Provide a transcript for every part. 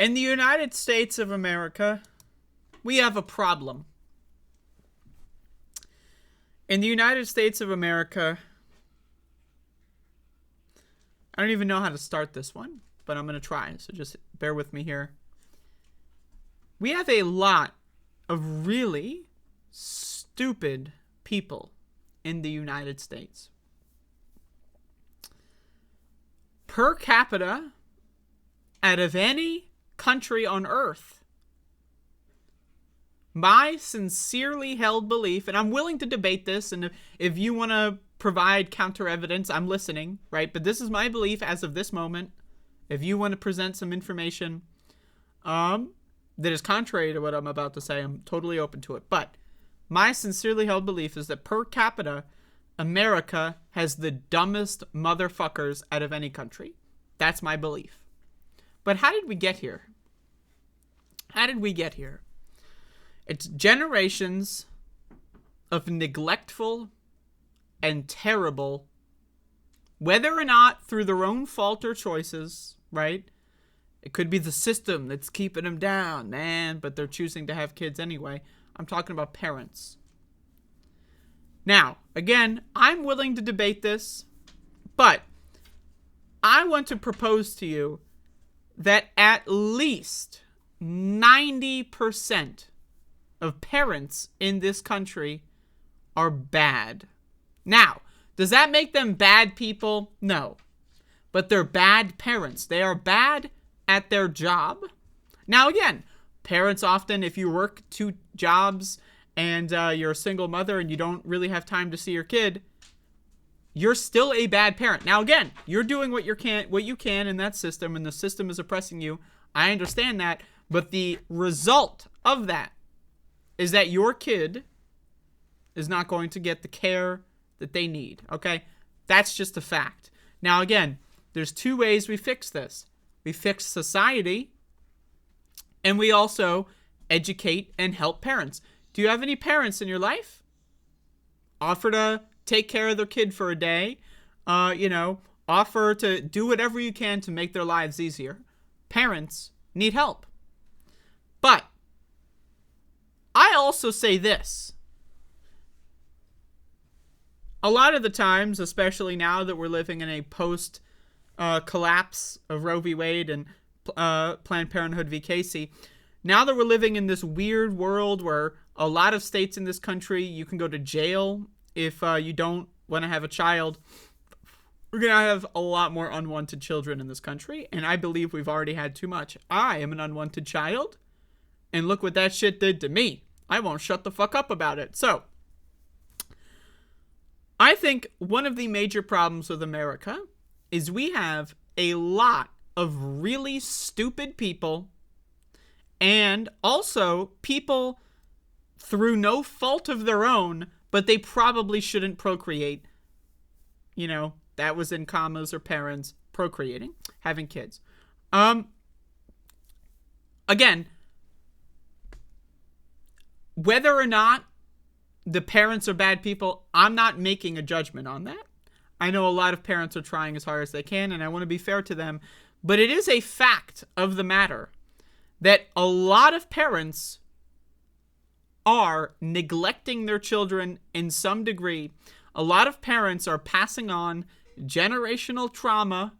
In the United States of America, we have a problem. In the United States of America, I don't even know how to start this one, but I'm going to try, so just bear with me here. We have a lot of really stupid people in the United States. Per capita, out of any country on earth, my sincerely held belief, and I'm willing to debate this, and if you want to provide counter evidence, I'm listening, right? But this is my belief as of this moment. If you want to present some information that is contrary to what I'm about to say, I'm totally open to it. But my sincerely held belief is that per capita, America has the dumbest motherfuckers out of any country. That's my belief. But how did we get here? How did we get here? It's generations of neglectful and terrible, whether or not through their own fault or choices, right? It could be the system that's keeping them down, man, but they're choosing to have kids anyway. I'm talking about parents. Now, again, I'm willing to debate this, but I want to propose to you that at least 90% of parents in this country are bad. Now, does that make them bad people? No. But they're bad parents. They are bad at their job. Now, again, parents often, if you work 2 jobs and you're a single mother and you don't really have time to see your kid, you're still a bad parent. Now, again, you're doing what you can in that system, and the system is oppressing you. I understand that. But the result of that is that your kid is not going to get the care that they need, okay? That's just a fact. Now, again, there's 2 ways we fix this. We fix society, and we also educate and help parents. Do you have any parents in your life? Offer to take care of their kid for a day. Offer to do whatever you can to make their lives easier. Parents need help. But I also say this. A lot of the times, especially now that we're living in a post-collapse of Roe v. Wade and Planned Parenthood v. Casey, now that we're living in this weird world where a lot of states in this country, you can go to jail if you don't want to have a child, we're going to have a lot more unwanted children in this country, and I believe we've already had too much. I am an unwanted child, and look what that shit did to me. I won't shut the fuck up about it. So, I think one of the major problems with America is we have a lot of really stupid people, and also people through no fault of their own, but they probably shouldn't procreate. That was in commas, or parents procreating, having kids. Again, whether or not the parents are bad people, I'm not making a judgment on that. I know a lot of parents are trying as hard as they can, and I want to be fair to them. But it is a fact of the matter that a lot of parents are neglecting their children in some degree. A lot of parents are passing on generational trauma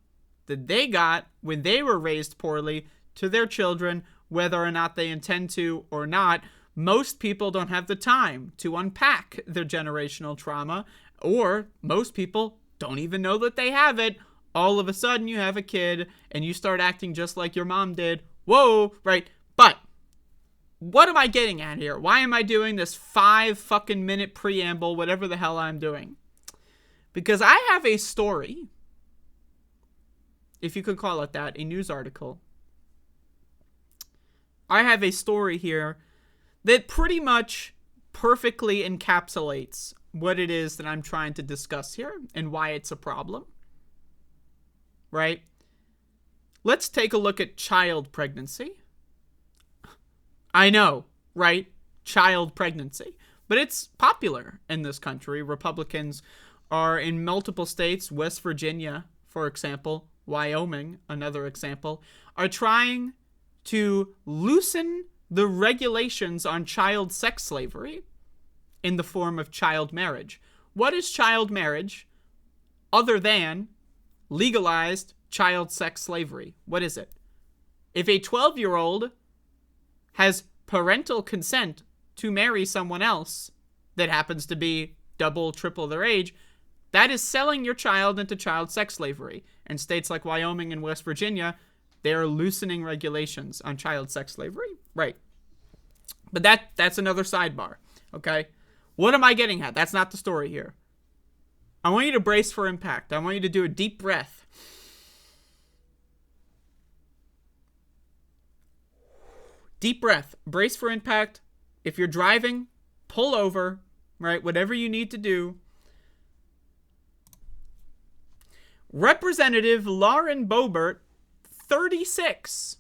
that they got when they were raised poorly to their children, whether or not they intend to or not. Most people don't have the time to unpack their generational trauma, or most people don't even know that they have it. All of a sudden, you have a kid, and you start acting just like your mom did. Whoa, right? But what am I getting at here? Why am I doing this 5 fucking minute preamble, whatever the hell I'm doing? Because I have a story, if you could call it that, a news article. I have a story here that pretty much perfectly encapsulates what it is that I'm trying to discuss here and why it's a problem. Right? Let's take a look at child pregnancy. I know, right? Child pregnancy. But it's popular in this country. Republicans are in multiple states, West Virginia, for example, Wyoming, another example, are trying to loosen the regulations on child sex slavery in the form of child marriage. What is child marriage other than legalized child sex slavery? What is it? If a 12-year-old has parental consent to marry someone else that happens to be double, triple their age, that is selling your child into child sex slavery. In states like Wyoming and West Virginia, they are loosening regulations on child sex slavery. Right. But that's another sidebar. Okay? What am I getting at? That's not the story here. I want you to brace for impact. I want you to do a deep breath. Deep breath. Brace for impact. If you're driving, pull over, right? Whatever you need to do. Representative Lauren Boebert, 36,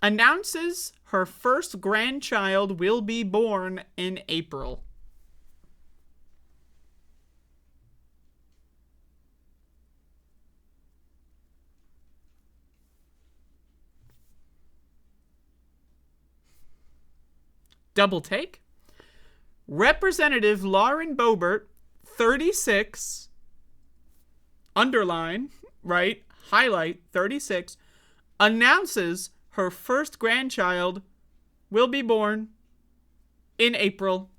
announces her first grandchild will be born in April. Double take. Representative Lauren Boebert, 36, underline, right, highlight, 36, announces her first grandchild will be born in April.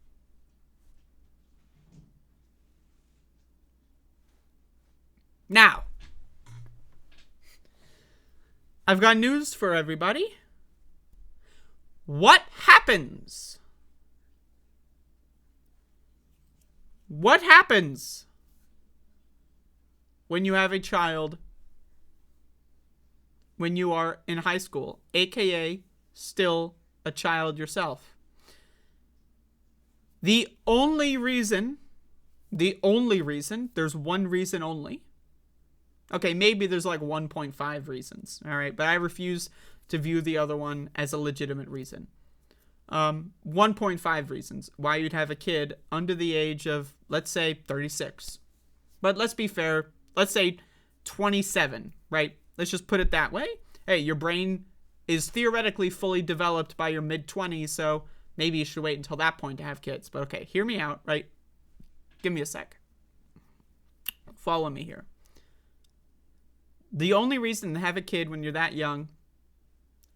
Now, I've got news for everybody. What happens? What happens when you have a child when you are in high school, aka still a child yourself? The only reason, there's one reason only. Okay, maybe there's like 1.5 reasons, all right? But I refuse to view the other one as a legitimate reason. 1.5 reasons why you'd have a kid under the age of, let's say, 36. But let's be fair, let's say 27, right? Let's just put it that way. Hey, your brain is theoretically fully developed by your mid-20s, so maybe you should wait until that point to have kids. But okay, hear me out, right? Give me a sec. Follow me here. The only reason to have a kid when you're that young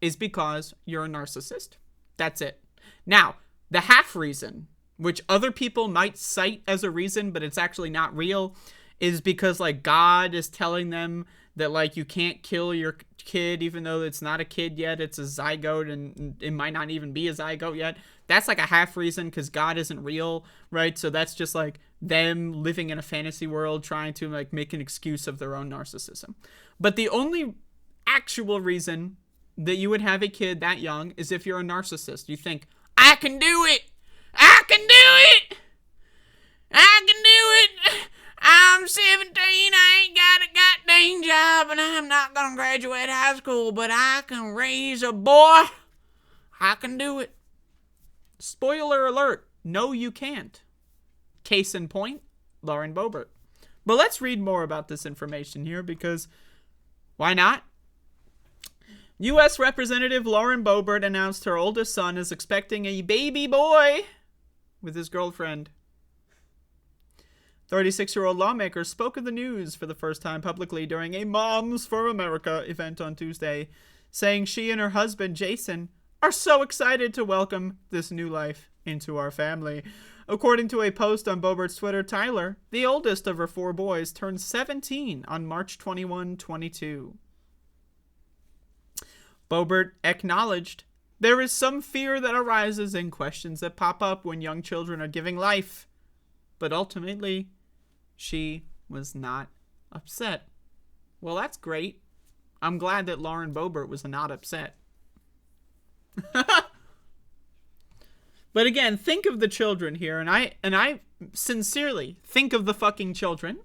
is because you're a narcissist. That's it. Now, the half reason, which other people might cite as a reason, but it's actually not real, is because, like, God is telling them that, like, you can't kill your kid even though it's not a kid yet. It's a zygote, and it might not even be a zygote yet. That's, like, a half reason because God isn't real, right? So that's just, like, them living in a fantasy world trying to, like, make an excuse of their own narcissism. But the only actual reason that you would have a kid that young is if you're a narcissist. You think, I can do it! I can do it! I can do it! I'm 17, I ain't got a goddamn job, and I'm not gonna graduate high school, but I can raise a boy. I can do it. Spoiler alert, no you can't. Case in point, Lauren Boebert. But let's read more about this information here, because why not? U.S. Representative Lauren Boebert announced her oldest son is expecting a baby boy with his girlfriend. 36-year-old lawmaker spoke of the news for the first time publicly during a Moms for America event on Tuesday, saying she and her husband, Jason, are so excited to welcome this new life into our family. According to a post on Boebert's Twitter, Tyler, the oldest of her 4 boys, turned 17 on March 21, 22. Boebert acknowledged, there is some fear that arises and questions that pop up when young children are giving life. But ultimately, she was not upset. Well, that's great. I'm glad that Lauren Boebert was not upset. But again, think of the children here, and I sincerely think of the fucking children.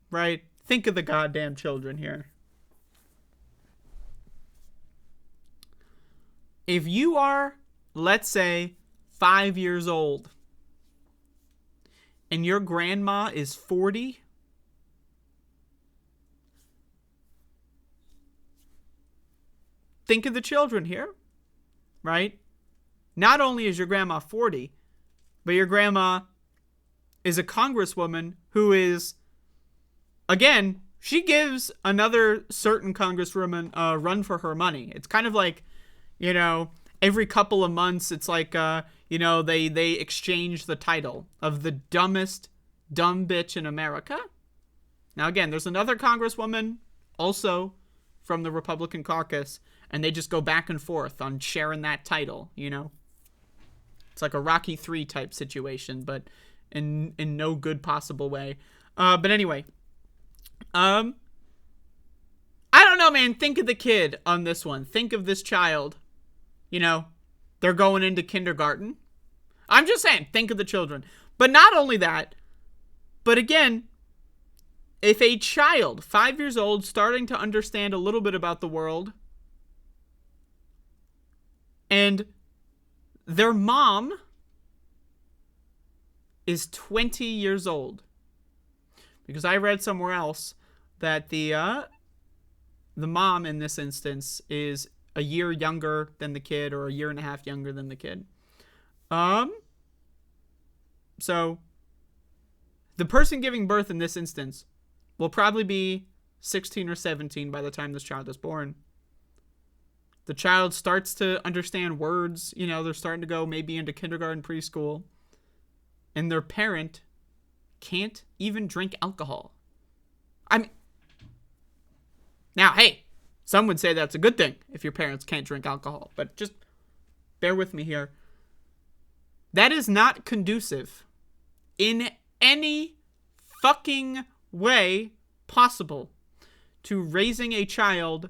Right? Think of the goddamn children here. If you are, let's say, 5 years old, and your grandma is 40, think of the children here, right? Not only is your grandma 40, but your grandma is a congresswoman who is, again, she gives another certain congresswoman a run for her money. It's kind of like, every couple of months, it's like, they exchange the title of the dumbest dumb bitch in America. Now, again, there's another congresswoman also from the Republican caucus, and they just go back and forth on sharing that title, It's like a Rocky III type situation, but in no good possible way. But anyway, I don't know, man. Think of the kid on this one. Think of this child. They're going into kindergarten. I'm just saying, think of the children. But not only that, but again, if a child, 5 years old, starting to understand a little bit about the world, and their mom is 20 years old. Because I read somewhere else that the mom in this instance is a year younger than the kid, or a year and a half younger than the kid. So the person giving birth in this instance will probably be 16 or 17 by the time this child is born. The child starts to understand words. They're starting to go maybe into kindergarten, preschool. And their parent can't even drink alcohol. Now, hey, some would say that's a good thing if your parents can't drink alcohol. But just bear with me here. That is not conducive in any fucking way possible to raising a child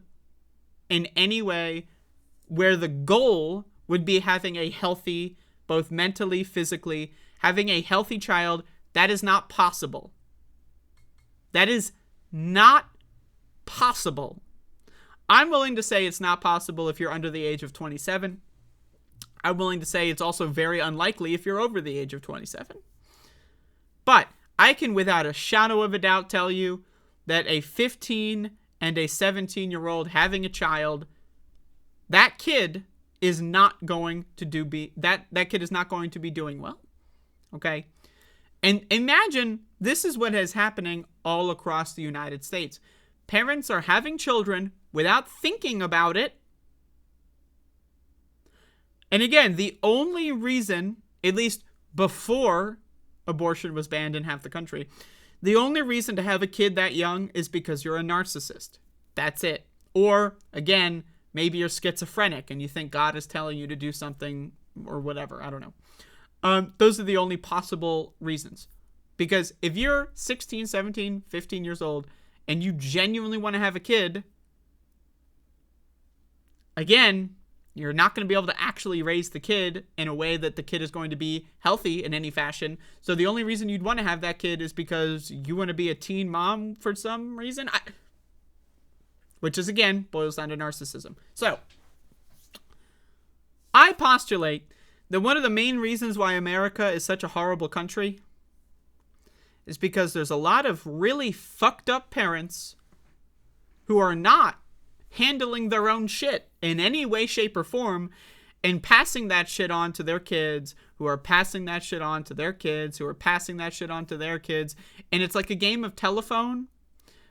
in any way where the goal would be having a healthy, both mentally, physically, having a healthy child. That is not possible. That is not possible. I'm willing to say it's not possible if you're under the age of 27. I'm willing to say it's also very unlikely if you're over the age of 27. But I can without a shadow of a doubt tell you that a 15 and a 17-year-old having a child, that kid is not going to that kid is not going to be doing well. Okay? And imagine this is what is happening all across the United States. Parents are having children without thinking about it. And again, the only reason, at least before abortion was banned in half the country, the only reason to have a kid that young is because you're a narcissist. That's it. Or, again, maybe you're schizophrenic and you think God is telling you to do something or whatever. I don't know. Those are the only possible reasons. Because if you're 16, 17, 15 years old and you genuinely want to have a kid, again, you're not going to be able to actually raise the kid in a way that the kid is going to be healthy in any fashion. So the only reason you'd want to have that kid is because you want to be a teen mom for some reason. Which is, again, boils down to narcissism. So, I postulate that one of the main reasons why America is such a horrible country is because there's a lot of really fucked up parents who are not handling their own shit in any way, shape, or form, and passing that shit on to their kids, who are passing that shit on to their kids, who are passing that shit on to their kids. And it's like a game of telephone,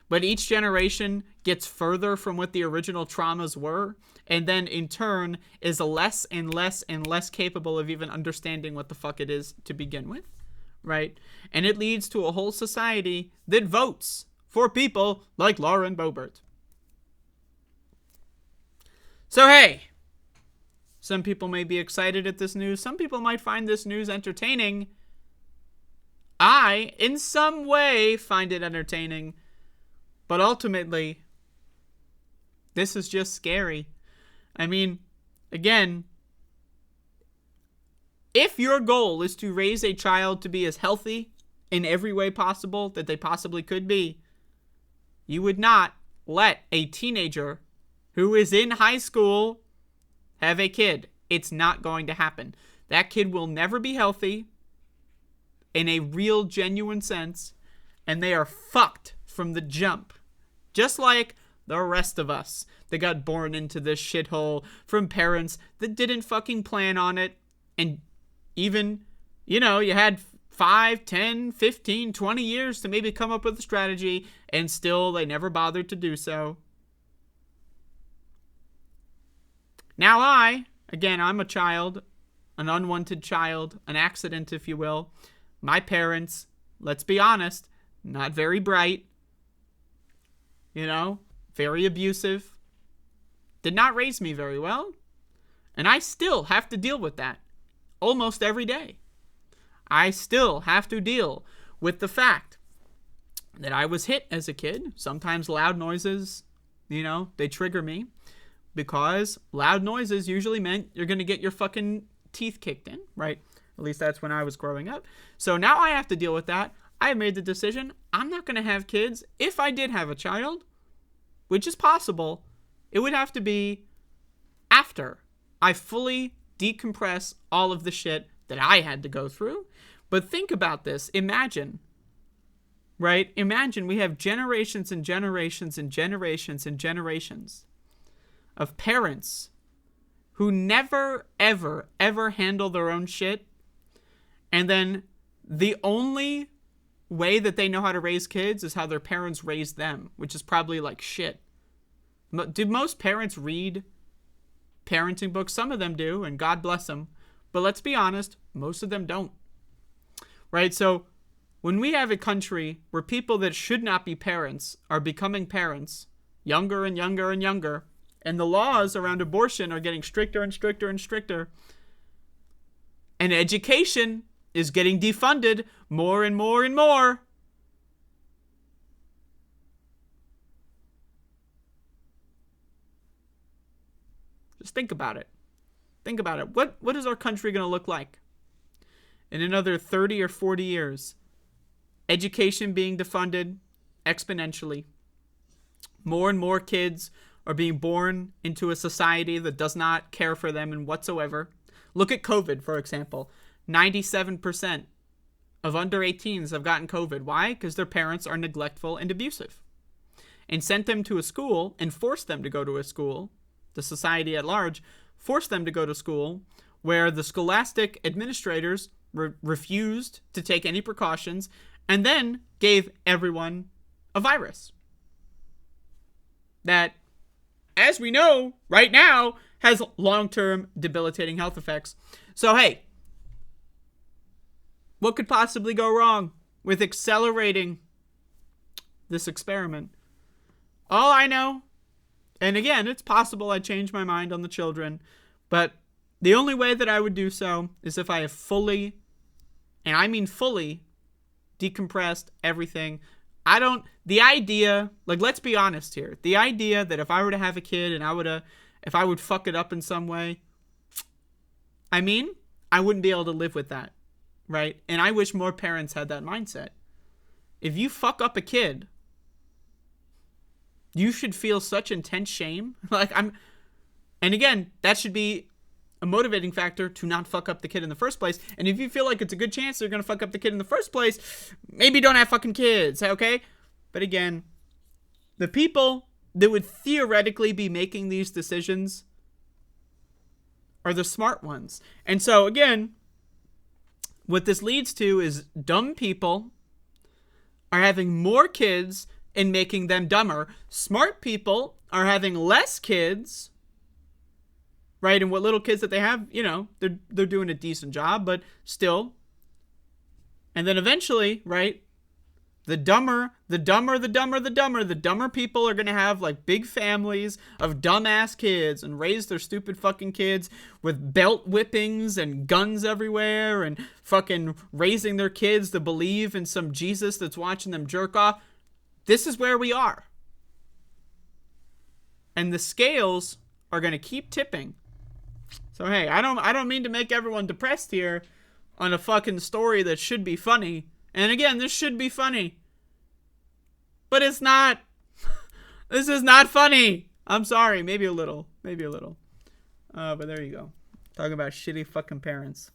but each generation gets further from what the original traumas were, and then in turn is less and less and less capable of even understanding what the fuck it is to begin with, right? And it leads to a whole society that votes for people like Lauren Boebert. So hey, some people may be excited at this news. Some people might find this news entertaining. I, in some way, find it entertaining. But ultimately, this is just scary. I mean, again, if your goal is to raise a child to be as healthy in every way possible that they possibly could be, you would not let a teenager who is in high school have a kid. It's not going to happen. That kid will never be healthy in a real, genuine sense, and they are fucked from the jump. Just like the rest of us that got born into this shithole from parents that didn't fucking plan on it. And even, you had 5, 10, 15, 20 years to maybe come up with a strategy, and still they never bothered to do so. Now I'm a child, an unwanted child, an accident, if you will. My parents, let's be honest, not very bright, very abusive, did not raise me very well, and I still have to deal with that almost every day. I still have to deal with the fact that I was hit as a kid. Sometimes loud noises, they trigger me, because loud noises usually meant you're going to get your fucking teeth kicked in, right? At least that's when I was growing up. So now I have to deal with that. I made the decision, I'm not going to have kids. If I did have a child, which is possible, it would have to be after I fully decompress all of the shit that I had to go through. But think about this. Imagine, right? Imagine we have generations and generations and generations and generations of parents who never, ever, ever handle their own shit. And then the only way that they know how to raise kids is how their parents raised them, which is probably like shit. Do most parents read parenting books? Some of them do, and God bless them. But let's be honest, most of them don't. Right? So when we have a country where people that should not be parents are becoming parents, younger and younger and younger, and the laws around abortion are getting stricter and stricter and stricter, and education is getting defunded more and more and more, just think about it. Think about it. What is our country going to look like in another 30 or 40 years? Education being defunded exponentially. More and more kids are being born into a society that does not care for them in whatsoever. Look at COVID, for example. 97% of under 18s have gotten COVID. Why? Because their parents are neglectful and abusive. And sent them to a school and forced them to go to a school. The society at large forced them to go to school where the scholastic administrators refused to take any precautions and then gave everyone a virus that, as we know right now, has long-term debilitating health effects. So, hey, what could possibly go wrong with accelerating this experiment? All I know, and again, it's possible I change my mind on the children, but the only way that I would do so is if I have fully, and I mean fully, decompressed everything. The idea, like, let's be honest here. The idea that if I were to have a kid and if I would fuck it up in some way, I wouldn't be able to live with that, right? And I wish more parents had that mindset. If you fuck up a kid, you should feel such intense shame. And again, that should be a motivating factor to not fuck up the kid in the first place. And if you feel like it's a good chance they're going to fuck up the kid in the first place, maybe don't have fucking kids, okay? But again, the people that would theoretically be making these decisions are the smart ones. And so again, what this leads to is dumb people are having more kids and making them dumber. Smart people are having less kids, right? And what little kids that they have, they're doing a decent job, but still. And then eventually, right, the dumber people are going to have like big families of dumbass kids and raise their stupid fucking kids with belt whippings and guns everywhere and fucking raising their kids to believe in some Jesus that's watching them jerk off. This is where we are. And the scales are going to keep tipping. So hey, I don't mean to make everyone depressed here on a fucking story that should be funny. And again, this should be funny. But it's not. This is not funny. I'm sorry. Maybe a little. But there you go. Talking about shitty fucking parents.